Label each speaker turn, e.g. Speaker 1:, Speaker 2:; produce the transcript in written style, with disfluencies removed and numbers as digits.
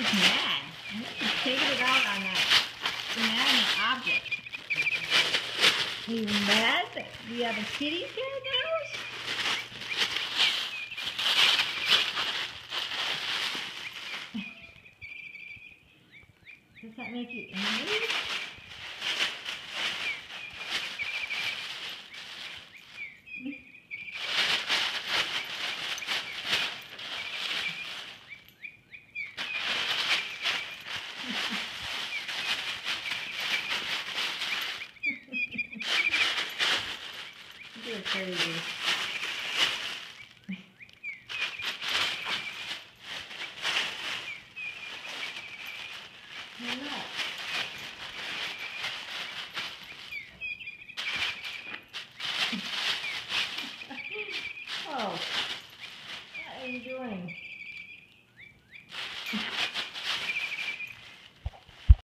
Speaker 1: He's mad. He's taking it out on that inanimate object. He's mad that we have a kitty cat in the house? Does that make you angry? You're crazy. You're not. Oh, what are you doing?